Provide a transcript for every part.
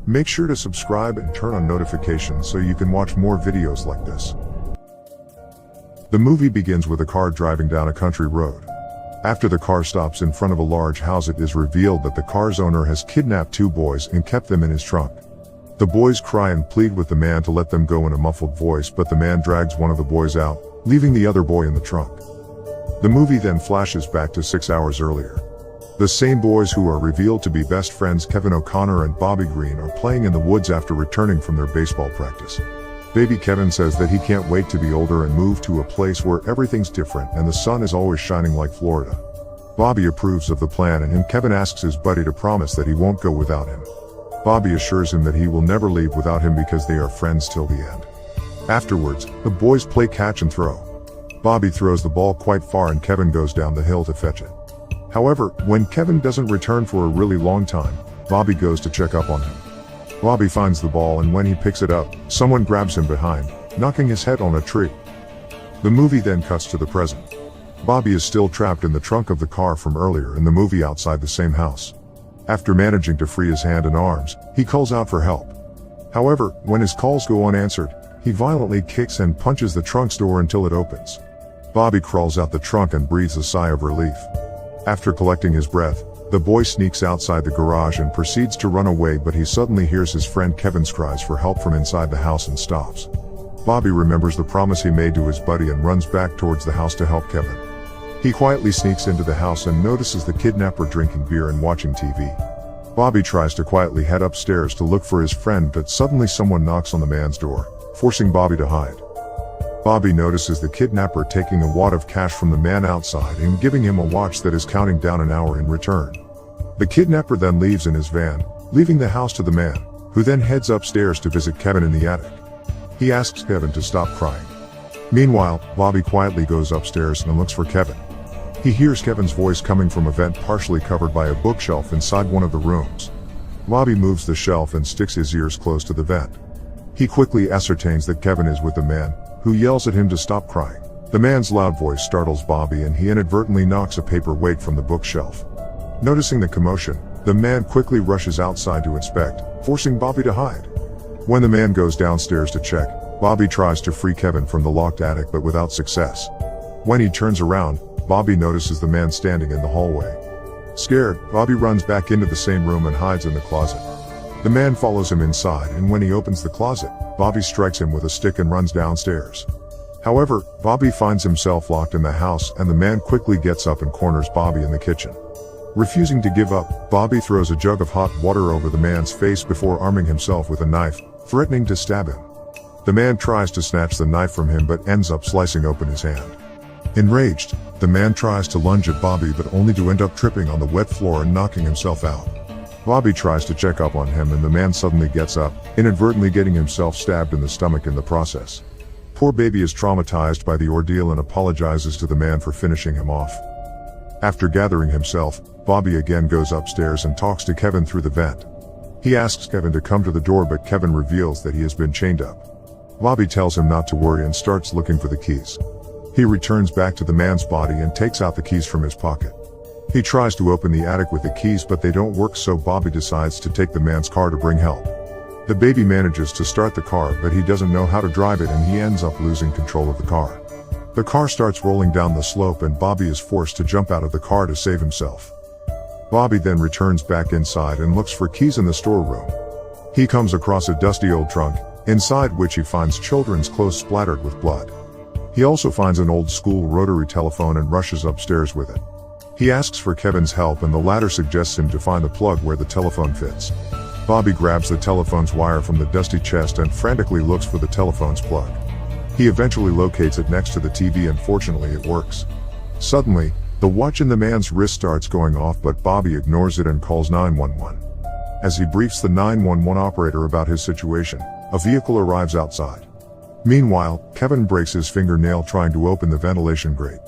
Make sure to subscribe and turn on notifications so you can watch more videos like this. The movie begins with a car driving down a country road. After the car stops in front of a large house, it is revealed that the car's owner has kidnapped two boys and kept them in his trunk. The boys cry and plead with the man to let them go in a muffled voice, but the man drags one of the boys out, leaving the other boy in the trunk. The movie then flashes back to 6 hours earlier. The same boys, who are revealed to be best friends Kevin O'Connor and Bobby Green, are playing in the woods after returning from their baseball practice. Baby Kevin says that he can't wait to be older and move to a place where everything's different and the sun is always shining like Florida. Bobby approves of the plan, and Kevin asks his buddy to promise that he won't go without him. Bobby assures him that he will never leave without him because they are friends till the end. Afterwards, the boys play catch and throw. Bobby throws the ball quite far and Kevin goes down the hill to fetch it. However, when Kevin doesn't return for a really long time, Bobby goes to check up on him. Bobby finds the ball, and when he picks it up, someone grabs him behind, knocking his head on a tree. The movie then cuts to the present. Bobby is still trapped in the trunk of the car from earlier in the movie outside the same house. After managing to free his hand and arms, he calls out for help. However, when his calls go unanswered, he violently kicks and punches the trunk's door until it opens. Bobby crawls out the trunk and breathes a sigh of relief. After collecting his breath, the boy sneaks outside the garage and proceeds to run away, but he suddenly hears his friend Kevin's cries for help from inside the house and stops. Bobby remembers the promise he made to his buddy and runs back towards the house to help Kevin. He quietly sneaks into the house and notices the kidnapper drinking beer and watching TV. Bobby tries to quietly head upstairs to look for his friend, but suddenly someone knocks on the man's door, forcing Bobby to hide. Bobby notices the kidnapper taking a wad of cash from the man outside and giving him a watch that is counting down an hour in return. The kidnapper then leaves in his van, leaving the house to the man, who then heads upstairs to visit Kevin in the attic. He asks Kevin to stop crying. Meanwhile, Bobby quietly goes upstairs and looks for Kevin. He hears Kevin's voice coming from a vent partially covered by a bookshelf inside one of the rooms. Bobby moves the shelf and sticks his ears close to the vent. He quickly ascertains that Kevin is with the man, who yells at him to stop crying. The man's loud voice startles Bobby, and he inadvertently knocks a paperweight from the bookshelf. Noticing the commotion, the man quickly rushes outside to inspect, forcing Bobby to hide. When the man goes downstairs to check, Bobby tries to free Kevin from the locked attic, but without success. When he turns around, Bobby notices the man standing in the hallway. Scared, Bobby runs back into the same room and hides in the closet. The man follows him inside, and when he opens the closet, Bobby strikes him with a stick and runs downstairs. However, Bobby finds himself locked in the house, and the man quickly gets up and corners Bobby in the kitchen. Refusing to give up, Bobby throws a jug of hot water over the man's face before arming himself with a knife, threatening to stab him. The man tries to snatch the knife from him but ends up slicing open his hand. Enraged, the man tries to lunge at Bobby, but only to end up tripping on the wet floor and knocking himself out. Bobby tries to check up on him, and the man suddenly gets up, inadvertently getting himself stabbed in the stomach in the process. Poor baby is traumatized by the ordeal and apologizes to the man for finishing him off. After gathering himself, Bobby again goes upstairs and talks to Kevin through the vent. He asks Kevin to come to the door, but Kevin reveals that he has been chained up. Bobby tells him not to worry and starts looking for the keys. He returns back to the man's body and takes out the keys from his pocket. He tries to open the attic with the keys, but they don't work, so Bobby decides to take the man's car to bring help. The baby manages to start the car, but he doesn't know how to drive it, and he ends up losing control of the car. The car starts rolling down the slope, and Bobby is forced to jump out of the car to save himself. Bobby then returns back inside and looks for keys in the storeroom. He comes across a dusty old trunk, inside which he finds children's clothes splattered with blood. He also finds an old school rotary telephone and rushes upstairs with it. He asks for Kevin's help, and the latter suggests him to find the plug where the telephone fits. Bobby grabs the telephone's wire from the dusty chest and frantically looks for the telephone's plug. He eventually locates it next to the TV, and fortunately it works. Suddenly, the watch in the man's wrist starts going off, but Bobby ignores it and calls 911. As he briefs the 911 operator about his situation, a vehicle arrives outside. Meanwhile, Kevin breaks his fingernail trying to open the ventilation grate.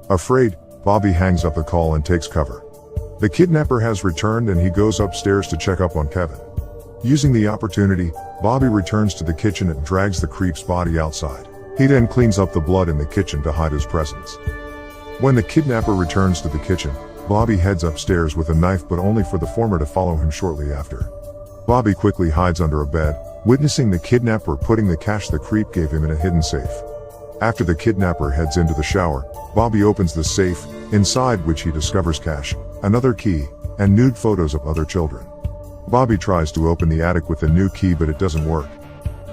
Afraid, Bobby hangs up the call and takes cover. The kidnapper has returned, and he goes upstairs to check up on Kevin. Using the opportunity, Bobby returns to the kitchen and drags the creep's body outside. He then cleans up the blood in the kitchen to hide his presence. When the kidnapper returns to the kitchen, Bobby heads upstairs with a knife, but only for the former to follow him shortly after. Bobby quickly hides under a bed, witnessing the kidnapper putting the cash the creep gave him in a hidden safe. After the kidnapper heads into the shower, Bobby opens the safe, inside which he discovers cash, another key, and nude photos of other children. Bobby tries to open the attic with a new key but it doesn't work.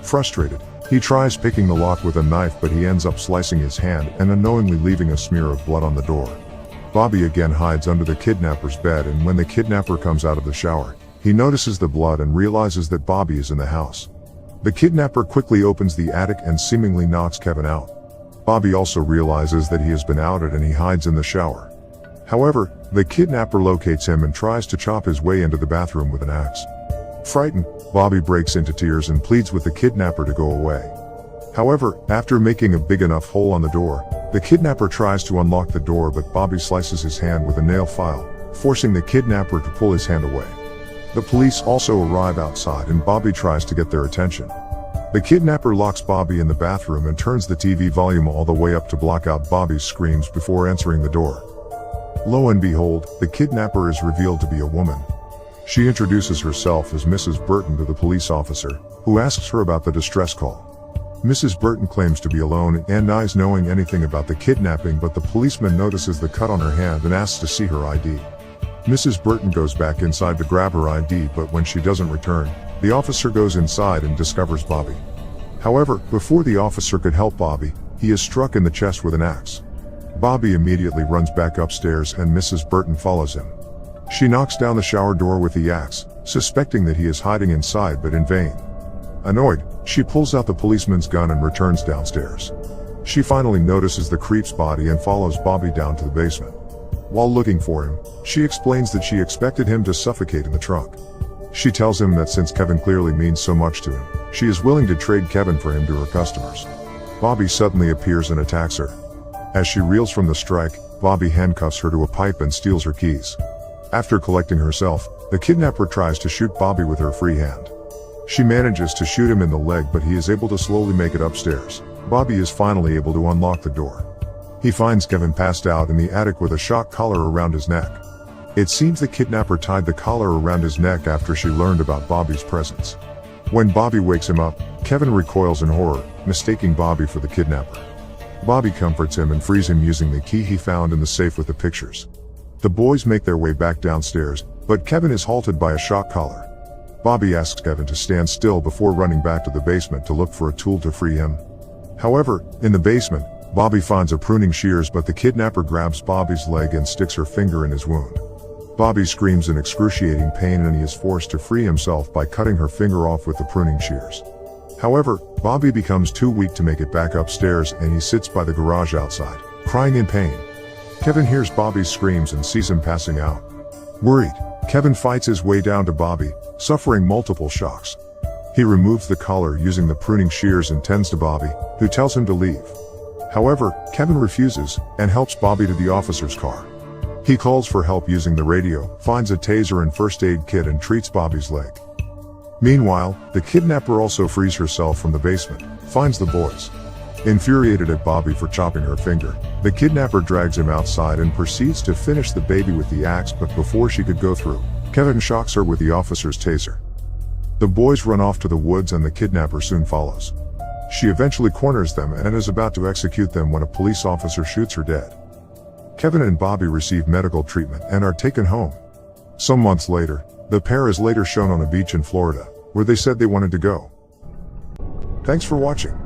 Frustrated, he tries picking the lock with a knife but he ends up slicing his hand and unknowingly leaving a smear of blood on the door. Bobby again hides under the kidnapper's bed, and when the kidnapper comes out of the shower, he notices the blood and realizes that Bobby is in the house. The kidnapper quickly opens the attic and seemingly knocks Kevin out. Bobby also realizes that he has been outed and he hides in the shower. However, the kidnapper locates him and tries to chop his way into the bathroom with an axe. Frightened, Bobby breaks into tears and pleads with the kidnapper to go away. However, after making a big enough hole on the door, the kidnapper tries to unlock the door but Bobby slices his hand with a nail file, forcing the kidnapper to pull his hand away. The police also arrive outside and Bobby tries to get their attention. The kidnapper locks Bobby in the bathroom and turns the TV volume all the way up to block out Bobby's screams before answering the door. Lo and behold, the kidnapper is revealed to be a woman. She introduces herself as Mrs. Burton to the police officer, who asks her about the distress call. Mrs. Burton claims to be alone and denies knowing anything about the kidnapping, but the policeman notices the cut on her hand and asks to see her ID. Mrs. Burton goes back inside to grab her ID, but when she doesn't return, the officer goes inside and discovers Bobby. However, before the officer could help Bobby, he is struck in the chest with an axe. Bobby immediately runs back upstairs and Mrs. Burton follows him. She knocks down the shower door with the axe, suspecting that he is hiding inside, but in vain. Annoyed, she pulls out the policeman's gun and returns downstairs. She finally notices the creep's body and follows Bobby down to the basement. While looking for him, she explains that she expected him to suffocate in the trunk. She tells him that since Kevin clearly means so much to him, she is willing to trade Kevin for him to her customers. Bobby suddenly appears and attacks her. As she reels from the strike, Bobby handcuffs her to a pipe and steals her keys. After collecting herself, the kidnapper tries to shoot Bobby with her free hand. She manages to shoot him in the leg, but he is able to slowly make it upstairs. Bobby is finally able to unlock the door. He finds Kevin passed out in the attic with a shock collar around his neck. It seems the kidnapper tied the collar around his neck after she learned about Bobby's presence. When Bobby wakes him up, Kevin recoils in horror, mistaking Bobby for the kidnapper. Bobby comforts him and frees him using the key he found in the safe with the pictures. The boys make their way back downstairs, but Kevin is halted by a shock collar. Bobby asks Kevin to stand still before running back to the basement to look for a tool to free him. However, in the basement, Bobby finds a pruning shears, but the kidnapper grabs Bobby's leg and sticks her finger in his wound. Bobby screams in excruciating pain and he is forced to free himself by cutting her finger off with the pruning shears. However, Bobby becomes too weak to make it back upstairs and he sits by the garage outside, crying in pain. Kevin hears Bobby's screams and sees him passing out. Worried, Kevin fights his way down to Bobby, suffering multiple shocks. He removes the collar using the pruning shears and tends to Bobby, who tells him to leave. However, Kevin refuses and helps Bobby to the officer's car. He calls for help using the radio, finds a taser and first aid kit and treats Bobby's leg. Meanwhile, the kidnapper also frees herself from the basement, finds the boys. Infuriated at Bobby for chopping her finger, the kidnapper drags him outside and proceeds to finish the baby with the axe, but before she could go through, Kevin shocks her with the officer's taser. The boys run off to the woods and the kidnapper soon follows. She eventually corners them and is about to execute them when a police officer shoots her dead. Kevin and Bobby receive medical treatment and are taken home. Some months later, the pair is later shown on a beach in Florida, where they said they wanted to go. Thanks for watching.